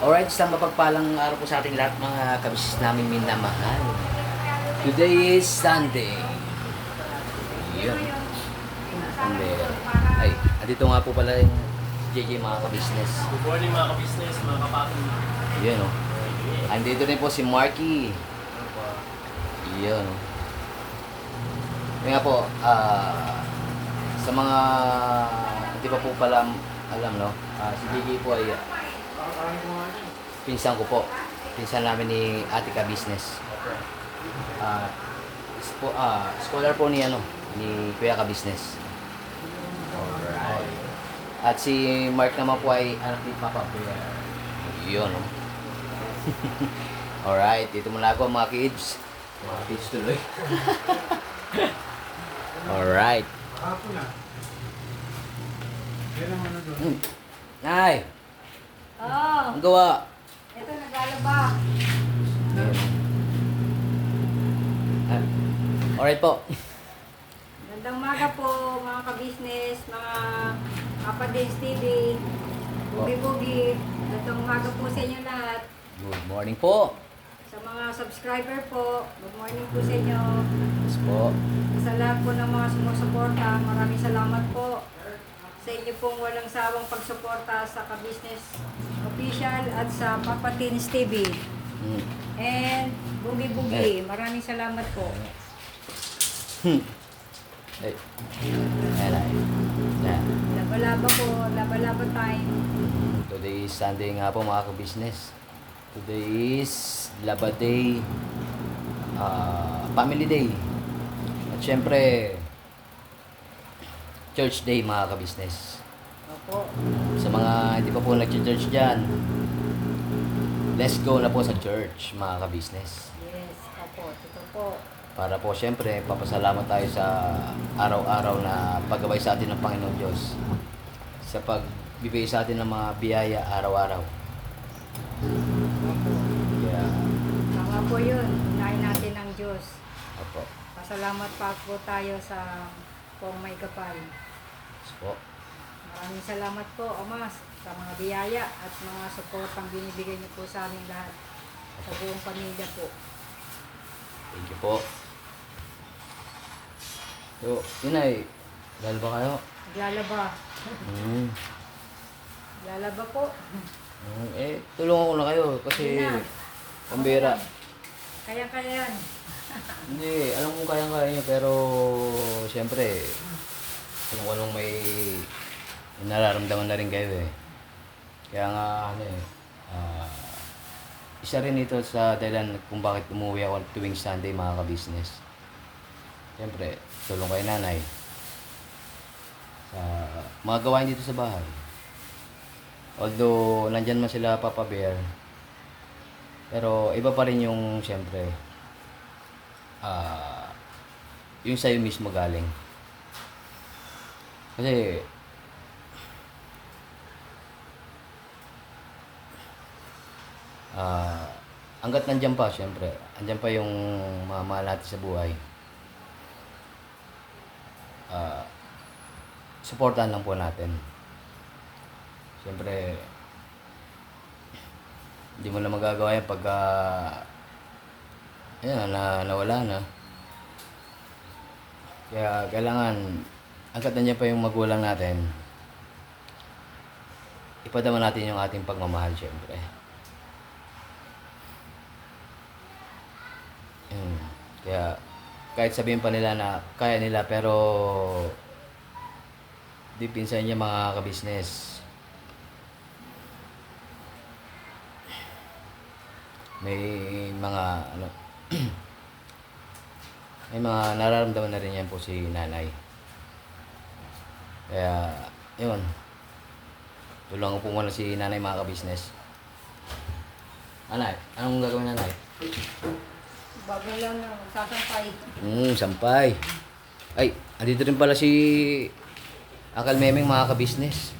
Alright, isang mapagpalang araw po sa ating lahat mga kabisnes namin minamahal. Today is Sunday. Yun. Sunday. Ay, andito nga po pala yung JJ mga kabisnes. Good morning mga ka-business, mga kapatid. Yun o. Andito rin po si Marky. Yun. Kaya nga po, sa mga hindi pa po pala alam, no? Si JJ po ay pinsan ko po. Pinsan namin ni Ate Ka Business. Scholar po ni ni Kuya Ka Business. Alright. At si Mark naman po ay anak ni Papa Kuya. Yun, no? Alright, dito muna ako mga kids. Mga kids tuloy. Alright. Ako na. Yan ang ano doon. Nay, Oh, ang gawa. ito naglalaba. Alright po. Gandang umaga po mga ka-business, mga Kapadins TV, Bugi-Bugi. Gandang umaga po sa inyo lahat. Good morning po. Sa mga subscriber po, good morning po sa inyo. Yes po. Sa lahat po ng mga sumusuporta, maraming salamat po sa inyo pong walang sawang pagsuporta sa Ka-Business Official at sa Papatins TV. Hmm. And Bugi-Bugi, maraming salamat po. Ay. Ayan na. Ayan. Laba-laba po, laba-laba time. Today is Sunday nga po mga ka-business. Today is Laba Day, Family Day. At syempre, Church Day mga ka-business. Opo. Sa mga hindi pa po nag-church dyan, let's go na po sa church mga ka-business. Yes, opo. Totoo po. Para po syempre, papasalamat tayo sa araw-araw na paggabay sa atin ng Panginoon Diyos. Sa pagbibigay sa atin ng mga biyaya araw-araw. Yeah. Tama po yun. Unahin natin ang Diyos. Opo. Pasalamat pa po tayo sa pong may kapal. Yes po. Maraming salamat po, Ama, sa mga biyaya at mga supportang binibigay niyo po sa aming lahat. Sa buong pamilya po. Thank you po. So, yun ay, lalo ba kayo? Naglalaba. Hmm. Naglalaba po. Tulungan ko na kayo kasi Hindi na. pambira. Kaya-kaya yan. Hindi, alam kong kaya-kaya niyo pero siyempre, alam ko nung may nararamdaman na rin kayo eh. Kaya nga, isa rin ito sa dahilan kung bakit umuwi ako tuwing Sunday mga ka-business. Siyempre, tulong kay nanay sa mga gawain dito sa bahay. Although, nandyan man sila Papa Bear, pero iba pa rin yung siyempre, yung sa'yo mismo galing. Kasi, hanggat nandyan pa, syempre, andyan pa yung mga mahal natin sa buhay. Supportan lang po natin. Syempre, hindi mo na magagawa yan pagka nawala na. Kaya kailangan, hanggat nandiyan pa yung magulang natin, ipadama natin yung ating pagmamahal, syempre. Kaya, kahit sabihin pa nila na kaya nila, pero di pinsan niya mga ka-business. May mga, may mga nararamdaman na rin yan po si nanay. Kaya, yun. Tulungan ko po muna si nanay mga ka-business. Nanay, anong gagawin nanay? Bago lang na sasampay. Sampay. Ay, andito rin pala si Uncle Memeng mga ka-business.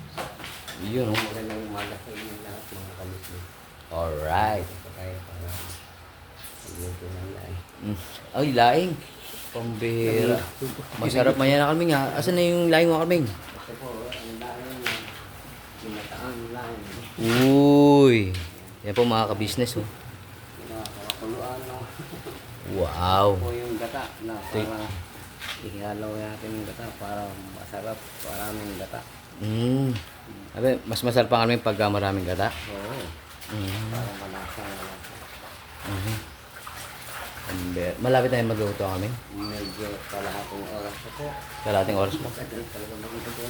Yun, oh. Magandang umaga sa inyo lahat mga ka-business. Alright. Ito tayo para magluto ng laing. Ay, laing. Pambira. Masarap man yan, Kalming ha. Asan na yung laing mo, Kalming? Ito po, ang laing na ginataang laing. Uy. Yan po mga ka-business. Oh. Nakakakuluan, no? Wow. Po yung gata na para ihalo natin yung gata para masarap. Maraming gata. Mm. Abe, mas masarap pa kami pag maraming gata. Oo. Mm. Para malasa. Mhm. Malapit na yung magluto kami. Medyo kalahating oras pa po. Kalating oras pa. Talagang magluto po.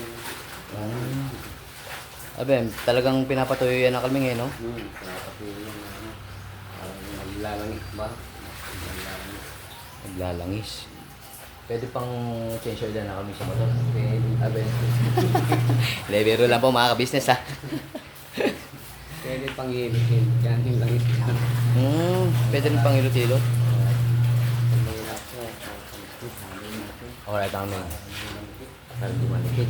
Mm. Abe, talagang pinapatuyo yan na kami ngayon, no? Pinapatuloy yung ano. Maglalangit ba? Maglalangit. Naglalangis. Pwede pang change oil na kami sa motor. Okay, abe. Levero lang po mga ka-business, ha? Pwede pang hilikin. Yan yung langit lang. Pwede rin pang hilot-hilot. Mahirap po. Sabi natin. Alright, tama. Para di malikit.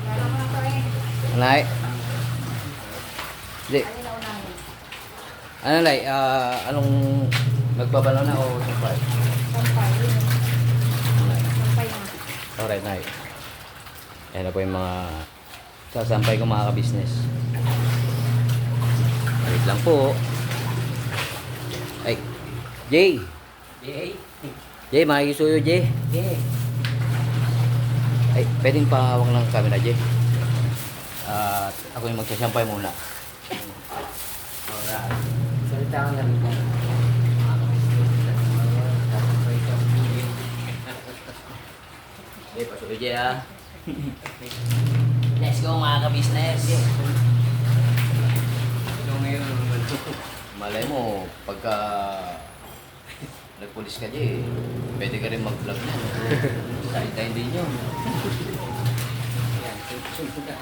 Kaya mo lang pa rin. Nay. Di, Ano na unahin? ano nay, anong magbabalaw na o sampay? Sampay. Yun. Nay. Sampay na. Alright, nay. Ayan na po yung mga sasampay ko mga ka-business. Wait lang po. Ay, Jay. Yay! Jay, makikisuyo, Jay. Yay! Ay, pwedeng pahawak ng camera, Jay. At ako yung magsasampay muna. Alright. Salita ka na rin po. Jay, pasuyo, Jay, ha. Let's go, mga ka-business. Ito ngayon naman. Malay mo, pagka nagpulis ka, Jay, pwede ka rin mag-vlog na. Side-time din yun. Yan, sunod ka.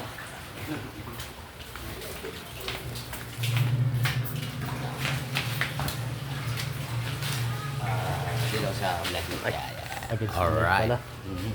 Dito sa vlog mo. Agad sa Alright. pala. Mhm.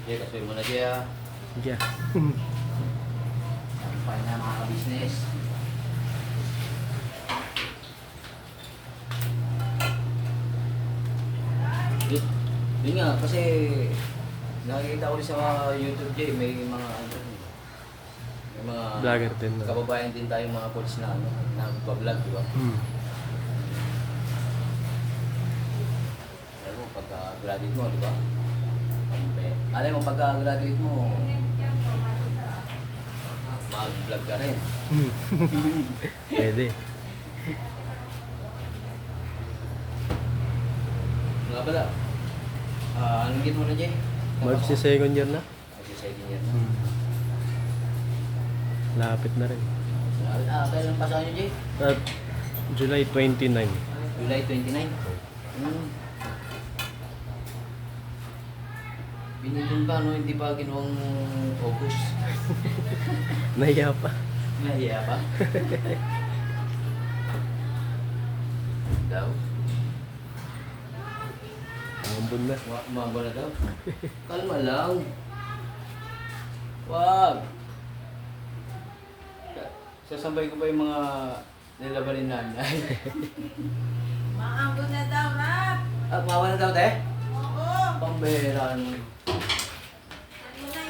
Jay, kasuyo mo na, Jay, ha. Yeah. Sampay na mga ka-business. Yun nga, kasi nakikita ko rin sa mga YouTube, Jay, may mga ano, may mga Vlogger din, no? kababayan din tayong mga coach na ano, nagpa-vlog, di ba? Alam mo, pagka-graduate mo, di ba? Alam mo, pagka-graduate mo, mag-vlog ka rin. Pwede. Nga pala, anong git mo na, Jay? Magsi-second year na. Mag-second year na. Lapit na rin. Kailan pasok nyo, Jay? At July 29. July 29. Binigyan pa, no? Hindi pa ginawang August. Nahiya pa. Nahiya pa? Daw? Ambon na. Umamba na daw? Kalma lang. Wag! Sasambay ko pa yung mga nilabanin nanay. Maambon na daw, Rap! Mawa na daw, te? Oo! Pambera. Ano na,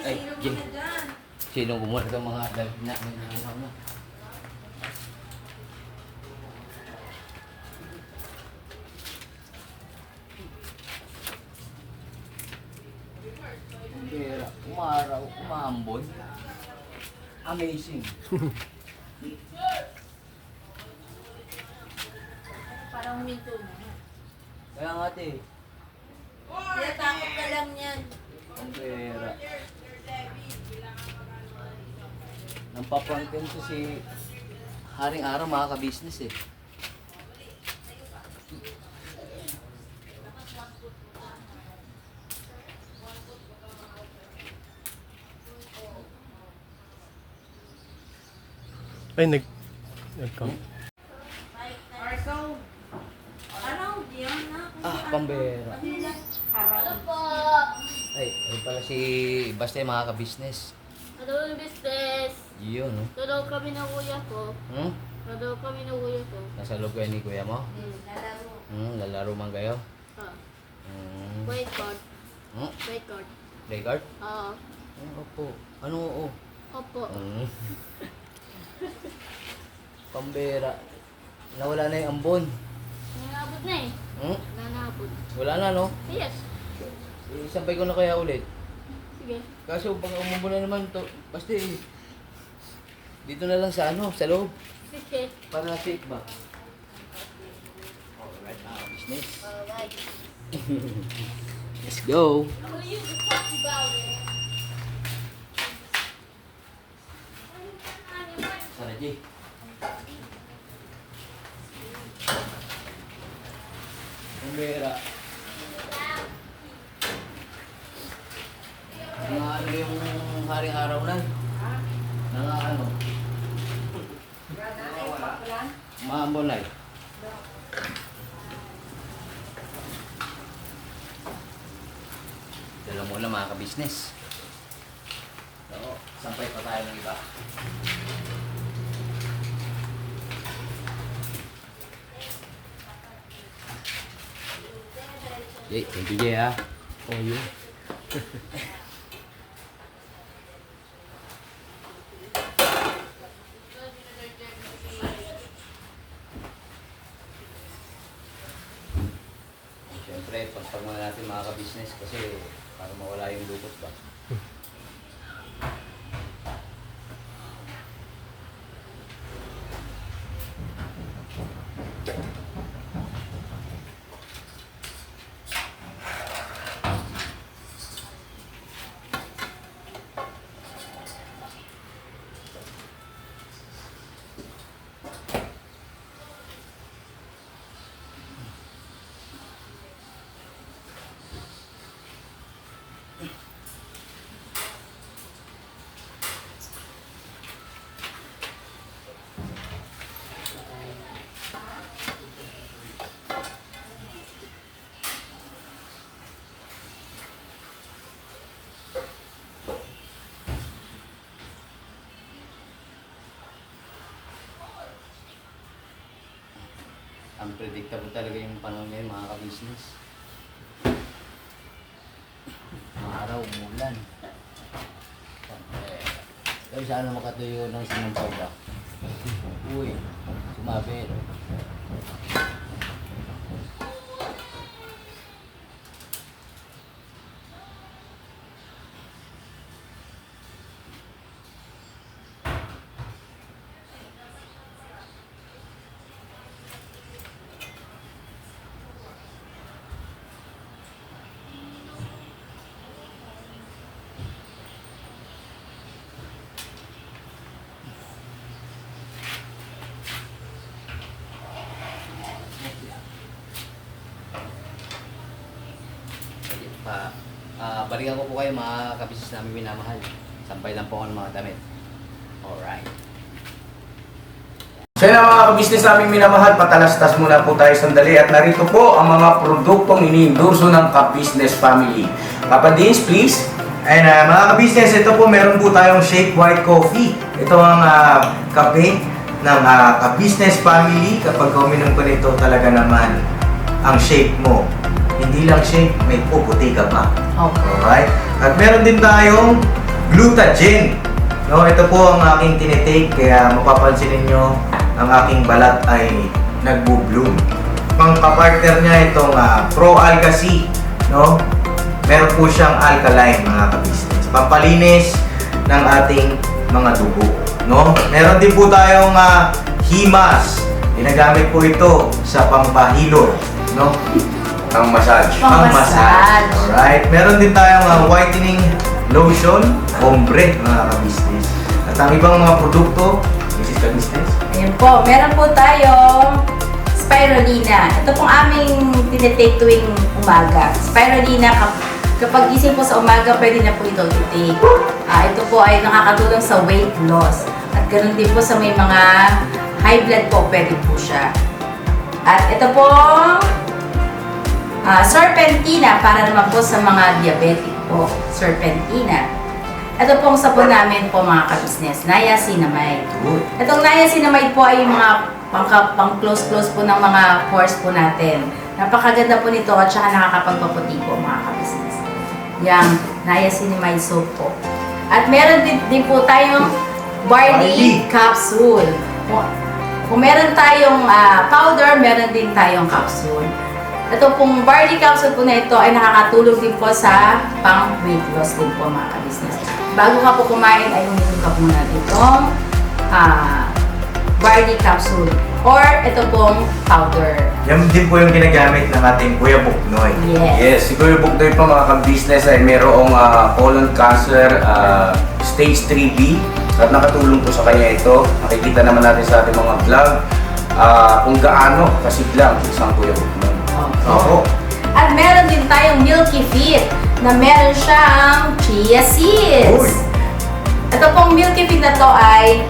Ay, isiro mo Jim. na dyan. Sinong kumuha ng mga damit na ano? Pera, umaraw, umambon. Amazing. Parang huminto na. Kaya nga, te. Kaya takot ka lang yan. Ang pera. Nampapranken to si Haring Araw, mga ka-business eh. Ay, nag-count. So, ano, diyan na. Pambera. Harap. Ay pala si Basta yung mga ka-business. Hello, business. Yun, no? Tulog kami ng kuya ko. Hmm? Tulog kami ng kuya ko. Nasa loob kayo ni kuya mo? Lalaro. Lalaro man kayo? Ah, Hmm. wait card. Hmm? Wait card. Playcard? Oo. Opo. Ano oo? Opo. Pambera. Nawala na yung ambon. Nanabot na eh. Hmm? Nanabot. Wala na, no? Yes. Sampay ko na kaya ulit. Sige. Kaso pag umumbo na naman to, basta dito na lang sa sa loob. Sige. Para safe ba? Alright, mga business. Alright. Let's go! Who you talk about it? Sana, G. Pambera. Mga ano yung haring araw na? Mga ano? Gana, ay, pakulan. Maambon na Dala mo lang mga ka-business. So, sampay pa tayo ng iba. Jay, thank you Jay ha. Oh, yun. Siyempre, pagpag muna natin mga ka-business kasi para mawala yung lukot ba. Unpredictable talaga yung panahon ngayon mga ka-business. Mga araw, umulan. Pero sana makatuyo ng sinampaw ba? Uy, sumabit. Balikan ko po kayo mga kabisis namin minamahal. Sampay lang po ako ng mga damit. Alright. So yun ang mga kabisnes namin minamahal, patalastas muna po tayo sandali at narito po ang mga produktong ini-endorso ng Ka-Business Family. Papa Dins, please. And mga kabisnes, ito po meron po tayong Shake White Coffee. Ito ang kape ng Ka-Business Family. Kapag uminom ko nito talaga naman ang shake mo. Hindi lang shake, may puputi ka pa. Alright? At meron din tayong Glutagen. No, ito po ang aking tinitake kaya mapapansin niyo ang aking balat ay nagbo-bloom. Pang-partner niya itong Pro Alga C, no? Meron po siyang alkaline mga ka-business. Pampalinis ng ating mga dugo, no? Meron din po tayong Himas. Ginagamit po ito sa pampahilo, no? Pang-massage. Pang-massage. Alright. Meron din tayong whitening lotion, ombre mga ka-business. At ang ibang mga produkto, Mrs. Ka-business. Ayan po, meron po tayong spirulina. Ito pong aming tinitake tuwing umaga. Spirulina, kapag gising po sa umaga, pwede na po ito i-take. Ito po ay nakakatulong sa weight loss. At ganoon din po sa may mga high blood po, pwede po siya. At ito pong Serpentina para naman po sa mga diabetic po. Serpentina. Ito pong sabon namin po mga ka-business, Niacinamide. Itong Niacinamide po ay yung mga pang-close-close po ng mga pores po natin. Napakaganda po nito at saka nakakapagpaputi po mga ka-business. Yang Niacinamide soap po. At meron din po tayong barley capsule. Kung meron tayong powder, meron din tayong capsule. Ito pong barley capsule po na ito ay nakakatulong din po sa pang-weight loss din po mga ka-business. Bago ka po kumain ay uminom ka muna itong barley capsule or ito pong powder. Yan din po yung ginagamit ng ating Kuya Buknoy. Yes. Si Kuya Buknoy po mga ka-business ay mayroong colon cancer stage 3B at nakatulong po sa kanya ito. Nakikita naman natin sa ating mga vlog kung gaano kasiglang isang Kuya Buknoy. Opo. At meron din tayong Milky Fit na meron siyang chia seeds. Uy. Ito pong Milky Fit na to ay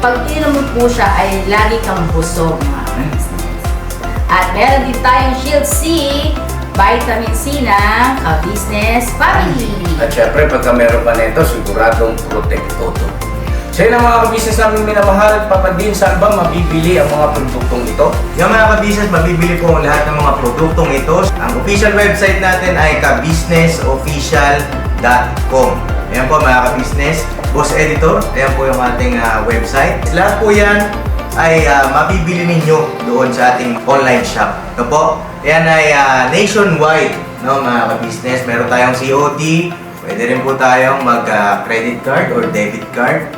pag inom mo po siya ay lagi kang busog mga ka-business. At meron din tayong Shield C, vitamin C ng ka-business family. At syempre, pagka meron pa nito, siguradong protektodo. So yun ang mga ka-business namin minamahal. Papadin, saan ba mabibili ang mga produktong ito? Yung mga ka-business, mabibili po ang lahat ng mga produktong ito. Ang official website natin ay kabusinessofficial.com. Ayan po mga ka-business. Boss Editor, ayan po yung ating website. Lahat po yan ay mabibili ninyo doon sa ating online shop. Ito po, yan ay nationwide, no, mga ka-business. Meron tayong COD, pwede rin po tayong mag-credit card or debit card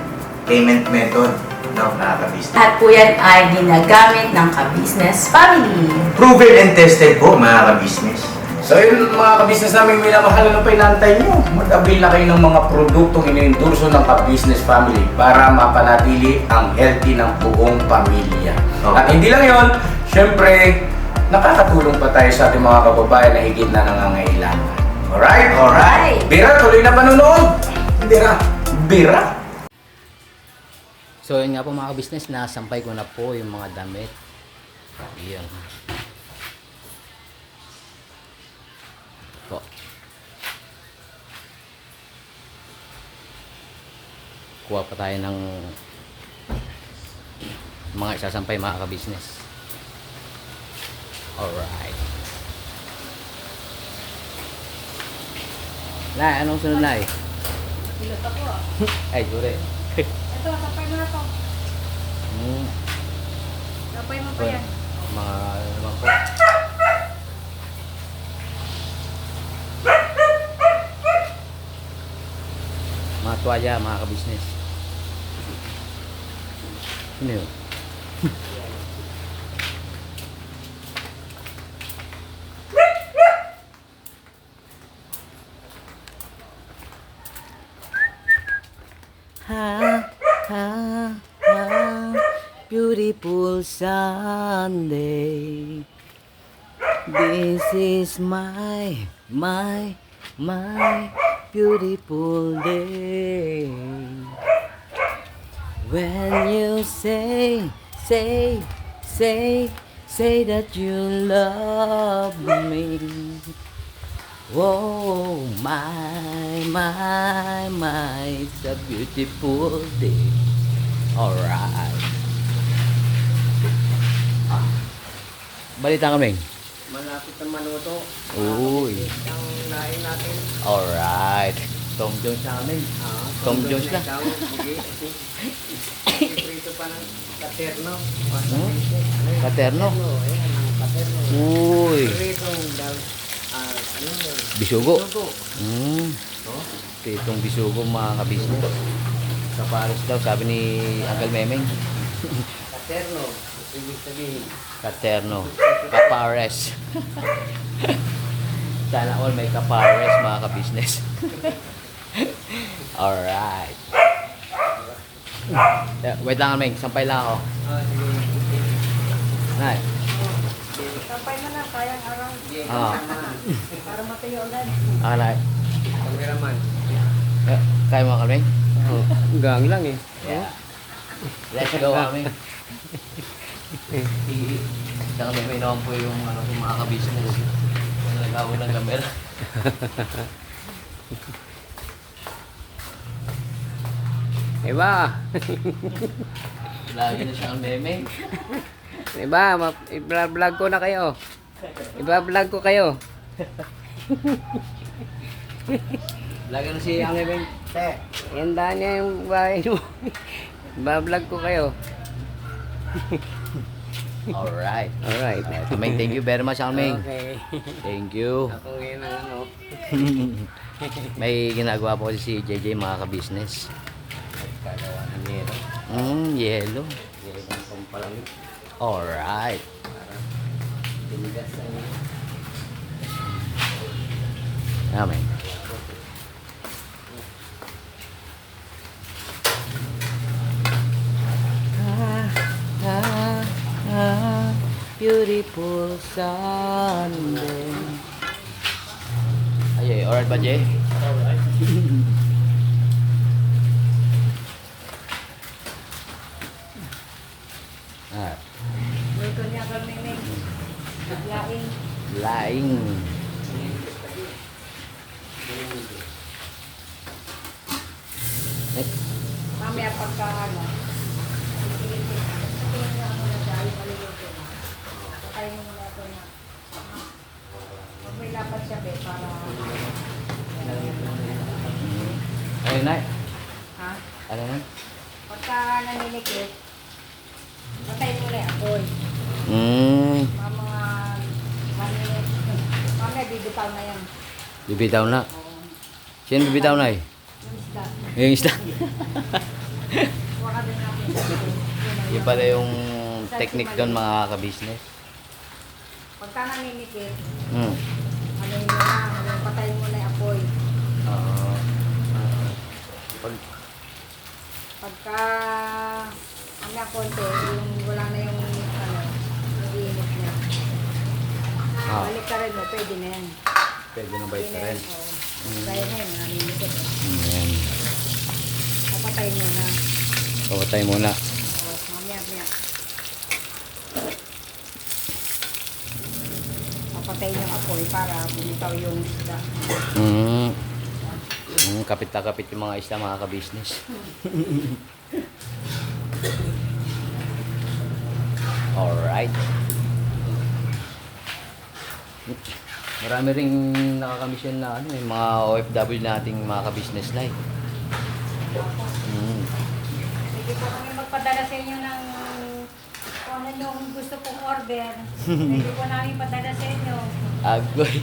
payment method, no, mga ka-business. At po yan ay ginagamit ng ka-business family. Proven and tested po, mga ka-business. So yun mga ka-business namin minamahal, ano pa inaantay nyo? Mag-avail na kayo ng mga produktong iniendorso ng ka-business family para mapanatili ang healthy ng buong pamilya. At hindi lang yon, syempre, nakakatulong pa tayo sa ating mga kababayan na higit na nangangailangan. Alright? Bira, tuloy na panunood! Bira! So yun nga po mga ka-business, nasampay ko na po yung mga damit. Ayan. Po. Kuha pa tayo ng mga isasampay mga ka-business. Alright. Nay, anong sunod na eh? Pilot ako Ay, sure. Ito, tapay mo na to. Tapay mo pa yan. Mga naman po. Mga tuwalya, mga ka-business. Ano yun? Beautiful Sunday. This is my beautiful day. When you say that you love me. Oh my, it's a beautiful day. Alright. Balita kami. Malapit na maluto. Uy. Ang lain natin. Alright. Tom Jones na kami. Tom Jones na. Prito pa ng katerno. Katerno. Ayan, ang katerno. Uy. Prito Bisugo. Pitong bisugo mga kabisnes. Sa Paris daw, sabi ni Uncle Memeng. katerno. Ibig sabihin. Katerno. Kapares. Sana all may kapares mga kabisnes. Alright. Wait lang Meng, sampay lang ako. Nay. Tapay mo na, kayang araw. Para matayo agad. Nay. Cameraman. Kaya mo kami? Gang lang eh. Yeah. Let's go kami. Saka may naman po yung ano, yung mga ka-business. Nag-awo ng camera. Iba. Lagi na siya ang meme. Iba, i-vlog ko na kayo. Iba-vlog ko kayo. Lagi na si ang meme. Iandaan niya yung bahay mo. Iba-vlog ko kayo. Alright. Alright. Aming, thank you very much, Aming. Okay. Thank you. Ako ngayon ang ano. May ginagawa po kasi si JJ, mga ka-business. Kagawa ng nero. Yellow. Nero ng pampalamig. Alright. Tinigas na niya. Aming. Beautiful Sunday. Ay, alright ba, Jay? Ah, Welcome niya kami, Ming. Laing. laing. Mamaya pagka ano. Tingin na ako na siya. Yung maluluto na. Patayin mo muna ito na. Huwag may lapat siya, be. Para... Ay, Nay. Ha? Ano na? Pagka naninikit, patayin mo na yung apoy. Mga 1 minute. Mamaya bibitaw na yan. Bibitaw na. Sino bibitaw na eh? Yung isda. Yung isda. Waka din natin. Yung pala yung technique doon, mga ka-business. Pagka naninikit, Hmm. ano yun na, patayin mo na yung apoy. Pag, Pagka mamaya konti, yung wala na yung ano, yung init niya. Ah. Balik ka rin mo, pwede na yan. pwede na bait na rin. Gaya na yun, naninikit. Ayan. Papatayin mo na. Pawatay muna. O, mamaya. Papatayin yung apoy para bumitaw yung isda. Kapit na kapit yung mga isla, mga ka-business. Alright. Marami ring nakakamisyon na ano, yung mga OFW nating mga ka-business life. Pwede po kami magpadala sa inyo ng kung ano yung gusto pong order. Pwede po namin padala sa inyo. Agoy.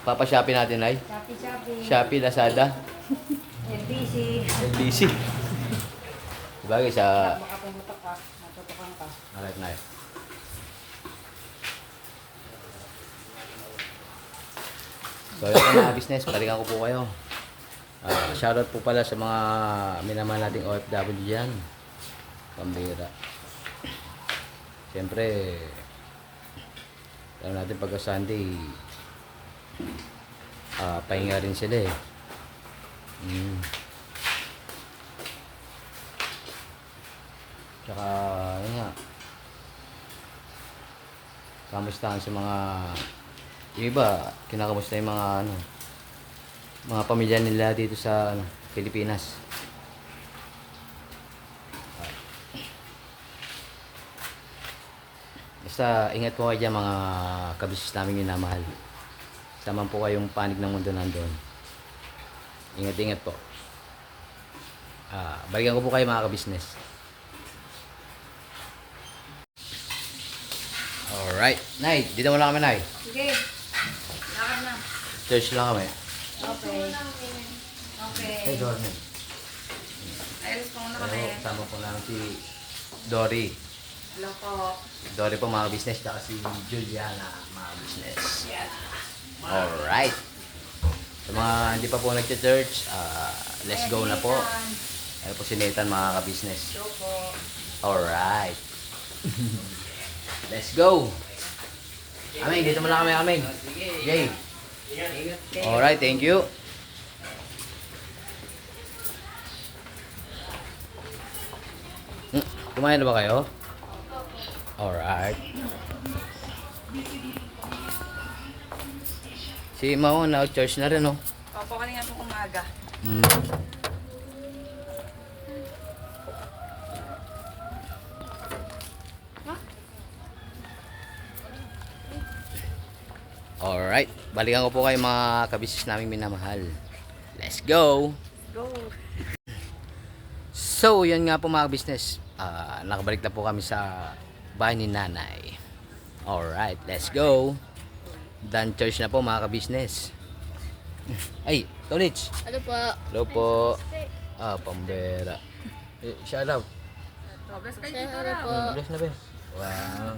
Papa-Shopee natin ay. Shopee. Shopee, Lazada, LBC. LBC. Sabagay sa... Baka pumutok ka, matutukan ka. Alright na. So ito mga business, balikan ko po kayo. Shoutout po pala sa mga minamahal nating OFW dyan. Pambira. Siyempre, alam natin pagka Sunday, pahinga rin sila eh. Tsaka, yun nga, kamustahan sa mga yung iba, kinakamusta yung mga ano, mga pamilya nila dito sa ano, Pilipinas. Basta ingat po kayo dyan, mga kabisis namin minamahal. Saman po kayong panig ng mundo nandun. Ingat-ingat po. Balikan ko po kayo, mga kabisnes. Alright. Nay, dito mo lang kami, Nay. Sige. Lakad na. Church lang kami. Okay. Okay. Hey, Dorne. Ayos ko muna Pero kami. kasama po namin si Dory. Hello po. Dory po, mga business. Tsaka si Juliana, mga business. Alright. Sa mga hindi pa po nag-church, let's go na po. Ano po si Nathan, mga ka-business. Hello po. Alright. Let's go. Aming, dito mo lang kami, Aming. Yay. Alright, thank you. Kumain na ba kayo? Alright. Si Mao na-charge na rin, no? Opo, kanina po umaga. Mm. Alright, balikan ko po kayo mga kabisis naming minamahal. Let's go! Go! So, yan nga po mga business. Nakabalik na po kami sa bahay ni nanay. Alright, let's go! Done church na po mga ka-business. Ay, Tolits! Ano po? Hello po. Pambera. Shout out. Say ano po? Bless na ba? Wow.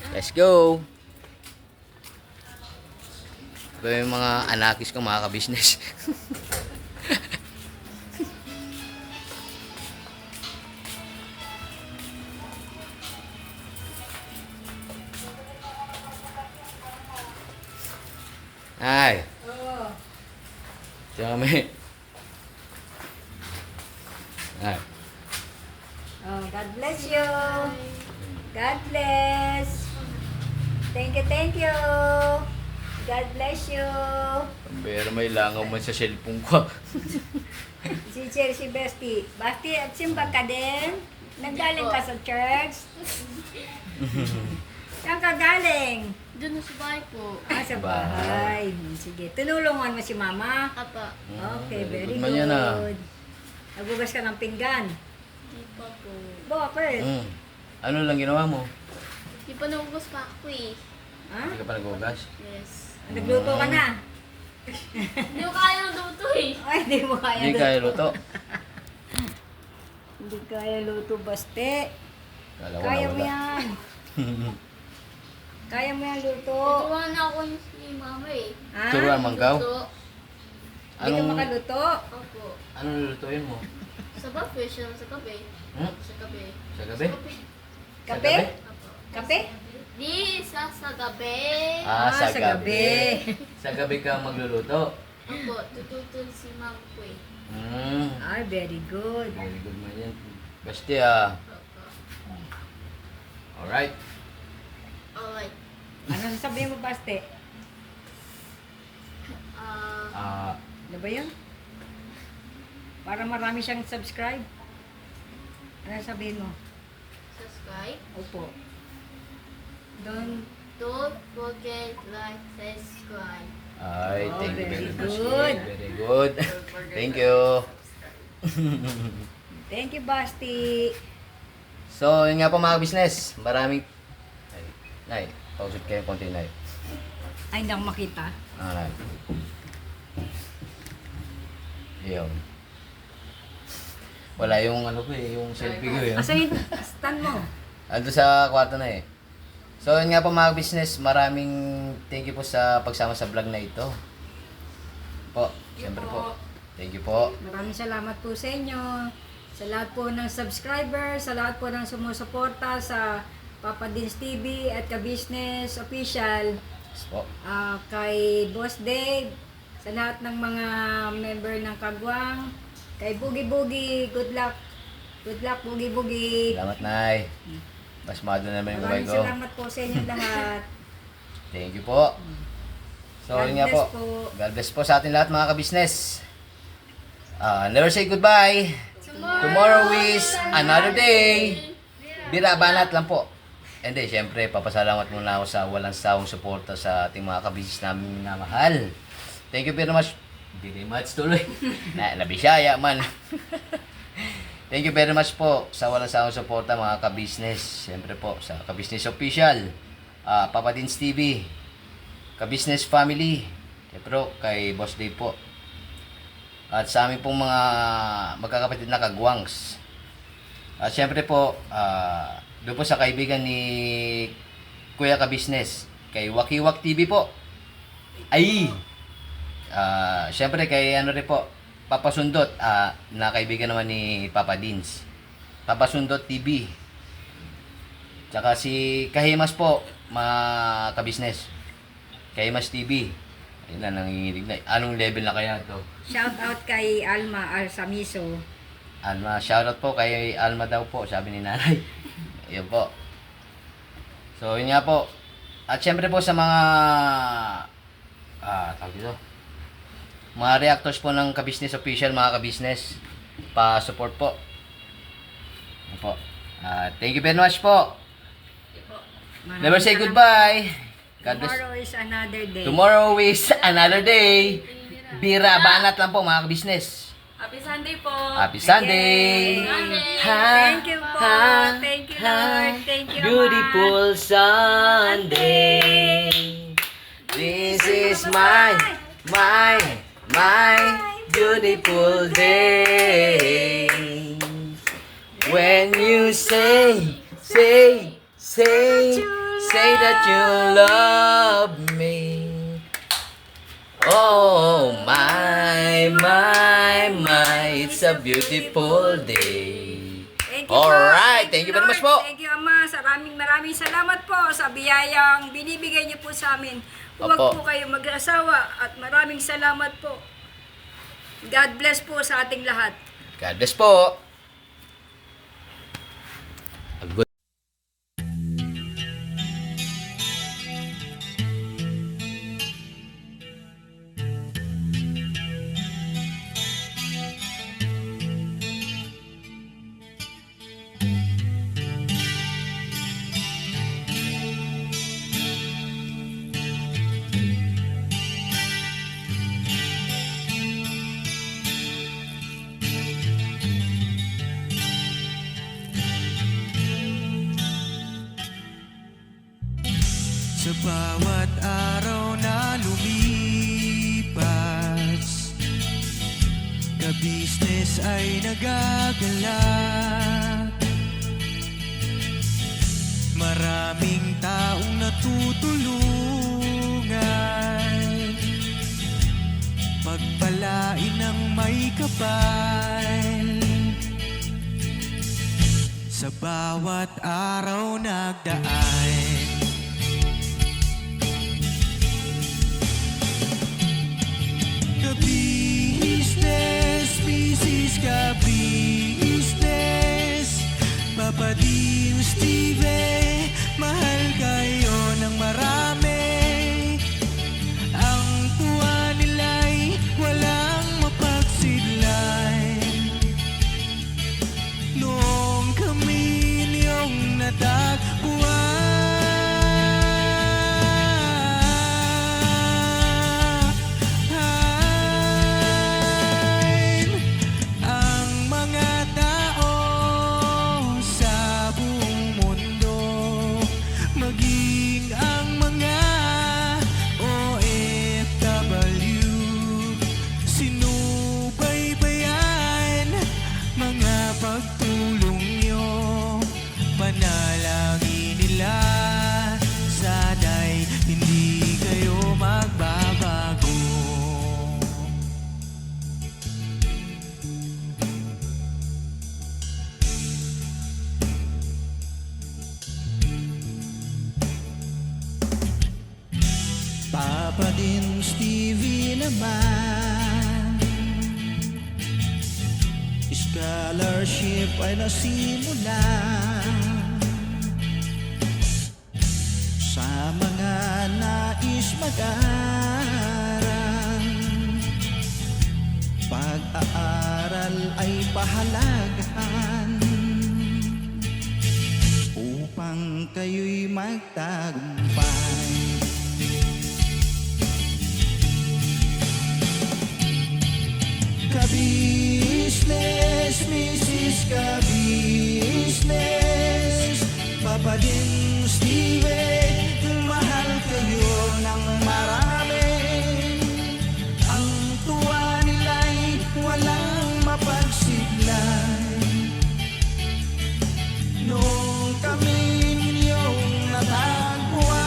Let's go! Ito yung mga anakis ko mga ka-business. Ay. Oo. Diyan kami. Ay. Oh, God bless you. God bless. Thank you, thank you. God bless you. Pero may langaw man sa cellphone ko. Si Chelsea Basti. Basti, at simba ka din? Nanggaling ka sa church? Saan ka galing? Doon na sa bahay po. Sa bahay. Sige. Tinulungan mo si mama? Apa. Okay, very good man yan, ah. good. Nagugas ka ng pinggan. Di pa po. Bakit? Ano lang ginawa mo? Di pa naubos pa ako eh. Ha? Hindi ka pa nag-ugas? Yes. Nagluto ka na? Hindi ko kaya ng luto eh. Ay, hindi mo kaya Hindi luto. kaya luto. Hindi kaya luto, Basti. Kala ko Kaya mo nawala. yan. Kaya mo yan luto. Turuan na ako ni mama eh. Ha? Turuan manggaw? Luto. Hindi ka makaluto? Opo. Ano lulutuin mo? Sa buffet siya sa gabi. Hmm? Sa gabi. Sa gabi? Kape? Opo. Kape? Di, sa gabi. Sa sa gabi. gabi. Sa gabi ka magluluto. Opo, tututol si mama ko eh. Ay, very good. Very good man yan. Basta Opo. Alright. Alright. Ano sasabihin mo, Basti? Ah, Ano ba yun? Para marami siyang subscribe. Ano sabihin mo? subscribe. Opo. Don't. Don't forget like, subscribe. Ay, Oh, thank you very very much. good. Very good. Thank you. Thank you, Basti. So, yun nga po mga business. Maraming... Ay, Nay, pausot kayo konti, Nay. Ay, hindi ako makita. Nay. Yun. Wala yung ano ko eh, yung selfie ko eh. Asa yun? Stand mo. Ando sa kwarto na eh. So, yun nga po mga business, maraming thank you po sa pagsama sa vlog na ito. Po, siyempre po. Thank you po. Maraming salamat po sa inyo. Sa lahat po ng subscribers, sa lahat po ng sumusuporta sa Papa Dins TV at Ka-Business Official. Yes po. Kay Boss Dave, sa lahat ng mga member ng Kagwang, kay Boogie Boogie, good luck. Good luck, Boogie Boogie. Salamat, Nay. Basmado naman yung kamay Maraming ko. salamat po sa inyo lahat. Thank you po. So, God yun nga bless po. po. God bless po sa atin lahat mga kabisnes. Never say goodbye. Tomorrow is another day. Bira, banat lang po. Hindi, syempre, papasalamat muna ako sa walang sawang suporta sa ating mga kabisnes namin minamahal. Thank you very much. Very much tuloy. Nabisaya man. Thank you very much po sa walang sawang suporta mga kabisnes. Syempre po sa Kabisnes Official, Papa Dins TV, Kabisnes Family, syempre kay Boss Dave po. At sa aming pong mga magkakapatid na kagwangs. At syempre po, doon po sa kaibigan ni Kuya Kabisnes, kay Wakiwak TV po. Ay! Syempre kay ano rin po, Papa Sundot, na kaibigan naman ni Papa Dins. Papa Sundot TV. Tsaka si Kahimas po, mga kabisnes. Kahimas TV. Ayun na, nanginginig na. Anong level na kaya to? Shout out kay Alma Alsamiso. Alma, shoutout po kay Alma daw po, sabi ni nanay. Yun po. So, yun nga po. At syempre po sa mga tawag dito, mga reactors po ng Ka-Business Official, mga Ka-Business, pa-support po. Yun po. Thank you very much po. Never say goodbye. God bless. Tomorrow is another day. Tomorrow is another day. Bira, banat lang po, mga Ka-Business. Happy Sunday po! Happy Sunday! Thank you po. Thank you, Lord. Thank you, Beautiful Sunday. This is my beautiful day. When you say that you love me. Oh my, it's a beautiful day. Thank you Alright, po. thank you very much po. Thank you, Ama. Maraming salamat po sa biyayang binibigay niyo po sa amin. Huwag Opo. po kayo mag-asawa at maraming salamat po. God bless po sa ating lahat. God bless po. Good. Sa bawat araw na lumipas, Ka-Business ay nagagalak. Maraming taong natutulungan, pagpalain ng may kapal. Sa bawat araw nagdaan, Ka-Business, Mrs. Ka-Business, Papa Dio, Steve, mahal kayo ng marami. Ang tuwa nila'y walang mapagsidlay. Noong kami niyong natagpuan, pagtulong nyo, panalangin nila, sana'y hindi kayo magbabago. Papa din Stevie naman, scholarship ay nasimulan sa mga nais mag-aral. Pag-aaral ay pahalagahan upang kayo'y magtagumpay. Ka-Business, Mrs. Ka-Business, Papa din Steve, mahal kayo ng marami. Ang tuwa nila'y walang mapagsiglay. Noong kami ninyong natagpuan,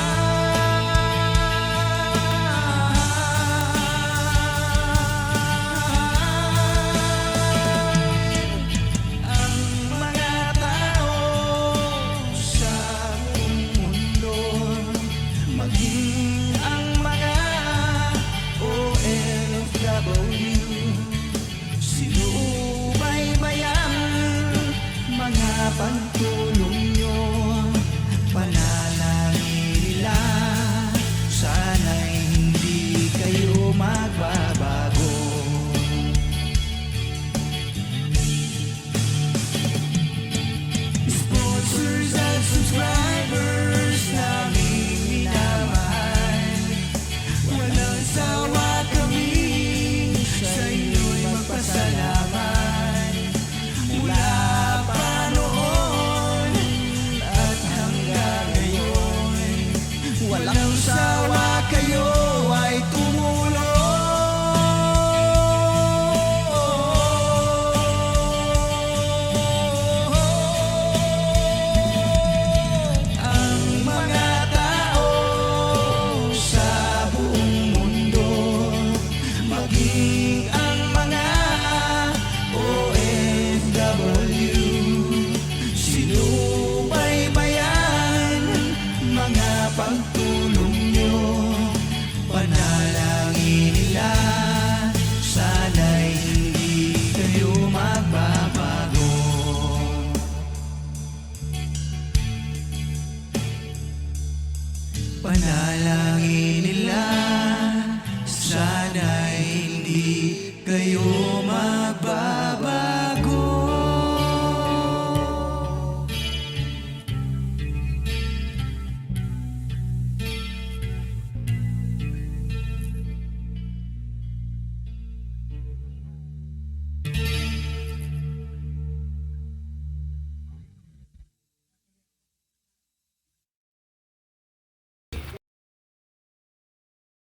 ang mga tao sa buong mundo pagtulong nyo, panalangin nila, sana'y hindi kayo magbabago. Sponsors at subscribers naming minamahal, walang sawa kami sa inyo'y magpasalamat. Mula pa noon at hanggang ngayon, walang sawa kayo ay tumulong. Ang mga tao sa buong mundo, maging ang mga OFW, sinubaybayan mga pagtulong nyo, panalangin nila, sana'y hindi kayo magbabago. Panalangin nila, sana'y hindi kayo magbabago.